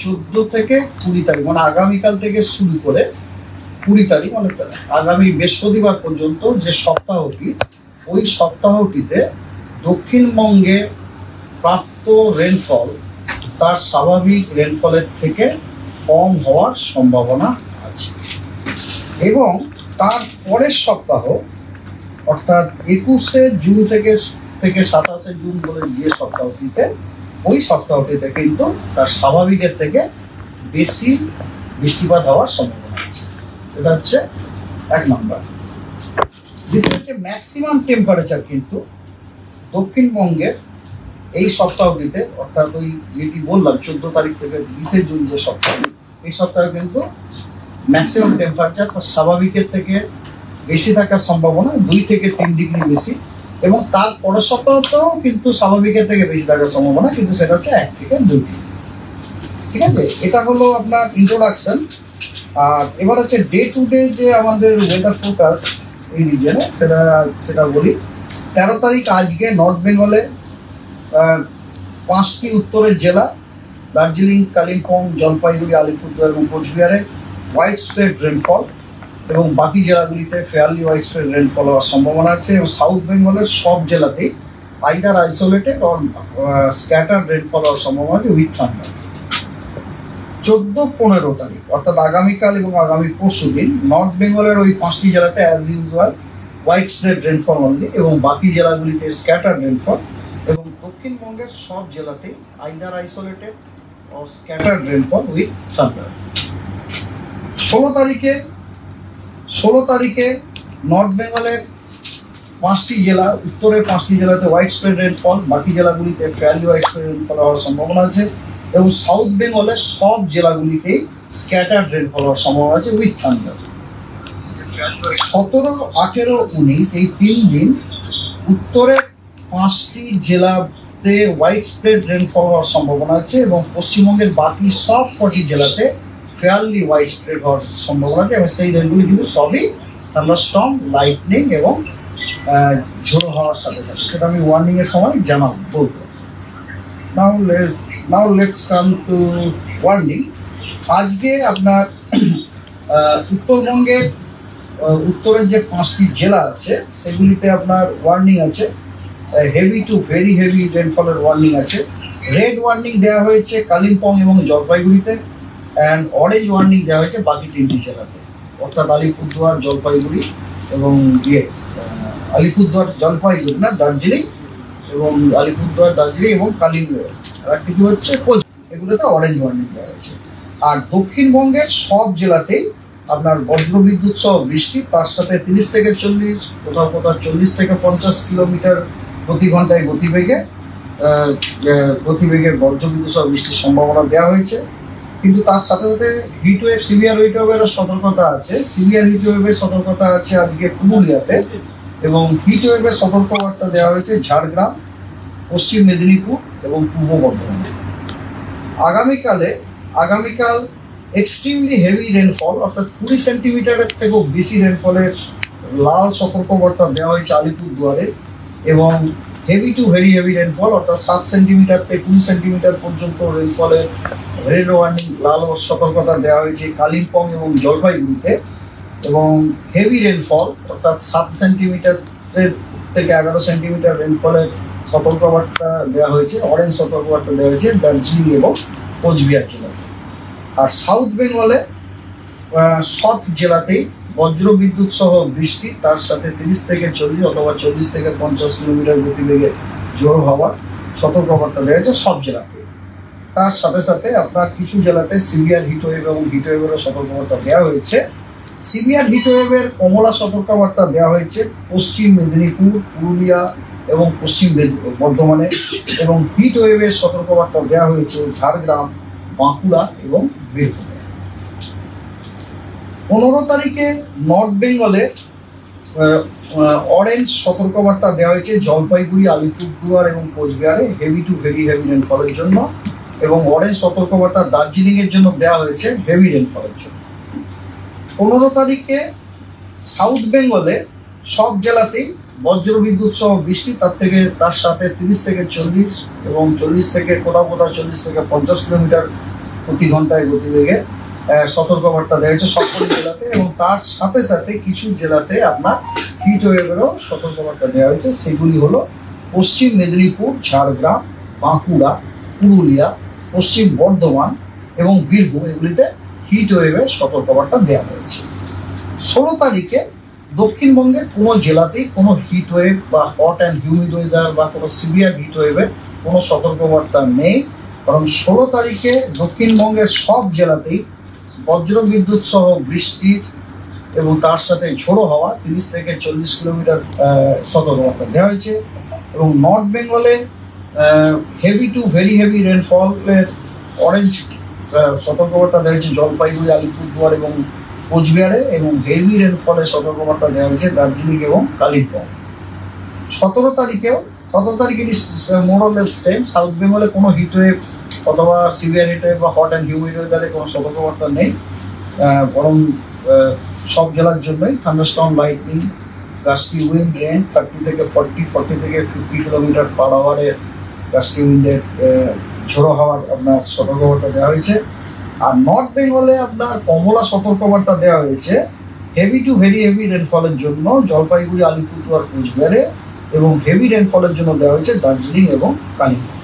14 থেকে 20 তারিখ মানে আগামীকাল থেকে শুরু করে 20 তারিখ মানে আগামী বৃহস্পতিবার পর্যন্ত যে সপ্তাহটি, ওই সপ্তাহটিতে দক্ষিণবঙ্গে প্রাপ্ত রেনফল তার স্বাভাবিক রেনফলের থেকে কম হওয়ার সম্ভাবনা আছে। এবং তার পরের সপ্তাহ অর্থাৎ 21শে জুন থেকে 27শে জুন বলে যে সপ্তাহটিতে, ওই সপ্তাহটিতে কিন্তু তার স্বাভাবিকের থেকে বেশি বৃষ্টিপাত হওয়ার সম্ভাবনা আছে। এটা হচ্ছে 1 নম্বর। দ্বিতীয় হচ্ছে ম্যাক্সিমাম টেম্পারেচার কিন্তু দক্ষিণবঙ্গের এই সপ্তাহটিতে অর্থাৎ ওই যেটি বললাম 14 তারিখ থেকে 20শে জুন যে সপ্তাহ, এই সপ্তাহে কিন্তু ম্যাক্সিমাম টেম্পারেচার তার স্বাভাবিকের থেকে বেশি থাকার সম্ভাবনা 2 থেকে 3 ডিগ্রি বেশি, এবং তার পরের সপ্তাহতেও কিন্তু স্বাভাবিকের থেকে বেশি থাকার সম্ভাবনা, কিন্তু সেটা হচ্ছে 1 থেকে 2 ডিগ্রি। ঠিক আছে, এটা হলো আপনার ইন্ট্রোডাকশন। আর এবার হচ্ছে ডে টু ডে যে আমাদের ওয়েদার ফোরকাস্ট এই রিজনে, সেটা বলি। 13 তারিখ আজকে নর্থ বেঙ্গলে 5টি উত্তরের জেলা দার্জিলিং, কালিম্পং, জলপাইগুড়ি, আলিপুরদুয়ার এবং কোচবিহারে হোয়াইট স্প্রেড রেনফল, এবং বাকি জেলাগুলিতে ফেয়ারলি হোয়াইট স্প্রেড রেনফল হওয়ার সম্ভাবনা আছে। এবং সাউথ বেঙ্গলের সব জেলাতেই either isolated or scattered rainfall হওয়ার সম্ভাবনা আছে উইথ থান্ডার। 14-15 তারিখ অর্থাৎ আগামীকাল এবং আগামী পরশু দিন নর্থ বেঙ্গলের ওই 5টি জেলাতে as usual white spread rainfall only, এবং বাকি জেলাগুলিতে স্ক্যাটার্ড রেনফল, এবং দক্ষিণবঙ্গের সব জেলাতেই either isolated or scattered rainfall with thunder. 16 তারিখে নর্থ বেঙ্গলের 5টি জেলা, উত্তরের 5টি জেলাতে হোয়াইট স্প্রেড রেনফল, বাকি জেলাগুলিতে ফেয়ারলি হোয়াইট স্প্রেড রেনফল হওয়ার সম্ভাবনা আছে, এবং সাউথ বেঙ্গলের সব জেলাগুলিতেই স্ক্যাটার্ড রেনফল হওয়ার সম্ভাবনা আছে উইথ থান্ডার। 17, 18, 19 এই 3 দিন উত্তরের 5টি জেলাতে হোয়াইট স্প্রেড রেনফল হওয়ার সম্ভাবনা আছে, এবং পশ্চিমবঙ্গের বাকি সব কটি জেলাতে ফেয়ারলি হোয়াইট স্প্রেড হওয়ার সম্ভাবনা আছে, এবং সেই রেনগুলি কিন্তু সবই থান্ডারস্টর্ম, লাইটনিং এবং ঝোড়ো হওয়ার সাথে সাথে, সেটা আমি ওয়ার্নিং এর সময় জানাবো বলবো। Now let's come to warning. আজকে আপনার উত্তরবঙ্গের উত্তরের যে 5টি জেলা আছে সেগুলিতে আপনার ওয়ার্নিং আছে, হেভি টু ভেরি হেভি রেনফলের ওয়ার্নিং আছে। রেড ওয়ার্নিং দেওয়া হয়েছে কালিম্পং এবং জলপাইগুড়িতে, অ্যান্ড অরেঞ্জ ওয়ার্নিং দেওয়া হয়েছে বাকি 3টি জেলাতে, অর্থাৎ আলিপুরদুয়ার, জলপাইগুড়ি এবং আলিপুরদুয়ার, জলপাইগুড়ি না, দার্জিলিং, এবং আলিপুরদুয়ার, দার্জিলিং এবং কালিম্পং, আর একটি কি হচ্ছে এগুলোতে অরেঞ্জ ওয়ার্নিং দেওয়া হয়েছে। আর দক্ষিণবঙ্গের সব জেলাতেই আপনার বজ্রবিদ্যুৎ সহ বৃষ্টি, তার সাথে 30 থেকে 40, কোথাও 40 থেকে 50 কিলোমিটার প্রতি ঘন্টায় গতিবেগে বজ্রবিদ্যুৎ সহ বৃষ্টির সম্ভাবনা দেওয়া হয়েছে। কিন্তু তার সাথে সাথে হিটওয়েভ, সিভিয়ার হিটওয়েভের সতর্কতা আছে। সিভিয়ার হিটওয়েভের সতর্কতা আছে আজকে পুরুলিয়াতে, এবং হিটওয়েভের সতর্কবার্তা দেওয়া হয়েছে ঝাড়গ্রাম, পশ্চিম মেদিনীপুর এবং পূর্ব বর্ধমানে। আগামীকাল এক্সট্রিমলি হেভি রেনফল অর্থাৎ 20 সেন্টিমিটারের থেকেও বেশি রেনফলের লাল সতর্কবার্তা দেওয়া হয়েছে আলিপুরদুয়ারে, এবং heavy to very heavy rainfall অর্থাৎ 7 সেন্টিমিটার থেকে 20 সেন্টিমিটার পর্যন্ত রেনফলের রেড ওয়ার্নিং, লাল সতর্কতা দেওয়া হয়েছে কালিম্পং এবং জলপাইগুড়িতে, এবং হেভি রেনফল অর্থাৎ 7 সেন্টিমিটার থেকে 11 সেন্টিমিটার রেনফলের সতর্কবার্তা দেওয়া হয়েছে, অরেঞ্জ সতর্কবার্তা দেওয়া হয়েছে দার্জিলিং এবং কোচবিহার জেলাতে। আর সাউথ বেঙ্গলে সব জেলাতেই বজ্রবিদ্যুৎ সহ বৃষ্টি, তার সাথে 30 থেকে 40 অথবা 40 থেকে 50 কিলোমিটার গতিবেগে ঝড়ো হওয়ার সতর্কবার্তা দেওয়া হয়েছে সব জেলাতে। তার সাথে সাথে আপনার কিছু জেলাতে সিভিয়ার হিটওয়েভ এবং হিটওয়েভেরও সতর্কবার্তা দেওয়া হয়েছে। সিভিয়ার হিটওয়েভের কমলা সতর্কবার্তা দেওয়া হয়েছে পশ্চিম মেদিনীপুর, পুরুলিয়া এবং পশ্চিম বর্ধমানে, এবং হিটওয়েভের সতর্কবার্তা দেওয়া হয়েছে ঝাড়গ্রাম, বাঁকুড়া এবং বীরভূমে। 15 তারিখে নর্থ বেঙ্গলে অরেঞ্জ সতর্কবার্তা দেওয়া হয়েছে জলপাইগুড়ি, আলিপুরদুয়ার এবং কোচবিহারে হেভি টু ভেরি হেভি রেনফলের জন্য, এবং অরেঞ্জ সতর্কবার্তা দার্জিলিংয়ের জন্য দেওয়া হয়েছে হেভি রেনফলের জন্য। 15 তারিখে সাউথ বেঙ্গলে সব জেলাতেই বজ্রবিদ্যুৎ সহ বৃষ্টি, তার সাথে 30 থেকে 40 এবং 40 থেকে কোথাও 40 থেকে 50 কিলোমিটার প্রতি ঘন্টায় গতিবেগে সতর্কবার্তা দেওয়া হয়েছে সকল জেলাতে, এবং তার সাথে সাথে কিছু জেলাতে আপনার হিট ওয়েভেরও সতর্কবার্তা দেওয়া হয়েছে। সেগুলি হলো পশ্চিম মেদিনীপুর, ঝাড়গ্রাম, বাঁকুড়া, পুরুলিয়া, পশ্চিম বর্ধমান এবং বীরভূম, এগুলিতে হিট ওয়েভের সতর্কবার্তা দেওয়া হয়েছে। 16 তারিখে দক্ষিণবঙ্গের কোনো জেলাতেই কোনো হিট ওয়েভ বা হট অ্যান্ড হিউমিড ওয়েদার বা কোনো সিভিয়ার হিট ওয়েভের কোনো সতর্কবার্তা নেই, কারণ 16 তারিখে দক্ষিণবঙ্গের সব জেলাতেই বজ্রবিদ্যুৎ সহ বৃষ্টি এবং তার সাথে ঝোড়ো হাওয়া 30 থেকে 40 কিলোমিটার সতর্কবার্তা দেওয়া হয়েছে। এবং নর্থ বেঙ্গলে হেভি টু ভেরি হেভি রেনফলের অরেঞ্জ সতর্কবার্তা দেওয়া হয়েছে জলপাইগুড়ি, আলিপুরদুয়ার এবং কোচবিহারে, এবং হেভি রেনফলের সতর্কবার্তা দেওয়া হয়েছে দার্জিলিং এবং কালিম্পং। 17 তারিখেও মোরলেস সেম। সাউথ বেঙ্গলে কোনো হিট ওয়েভ অথবা সিভিয়ার হিট ওয়েভ বা হট অ্যান্ড হিউমিড ওয়েদারে কোনো সতর্কবার্তা নেই, বরং সব জেলার জন্যই thunderstorm, lightning, gusty wind, rain 30 থেকে 40 থেকে 50 কিলোমিটার পার আওয়ারের গাস্টি উইন্ডের ঝোড়ো হাওয়ার আপনার সতর্কবার্তা দেওয়া হয়েছে। আর নর্থ বেঙ্গলে আপনার কমলা সতর্কবার্তা দেওয়া হয়েছে হেভি টু ভেরি হেভি রেনফলের জন্য জলপাইগুড়ি, আলিপুরদুয়ার, কোচবিহারে, এবং হেভি রেনফলের জন্য দেওয়া হয়েছে দার্জিলিং এবং কালিম্পং।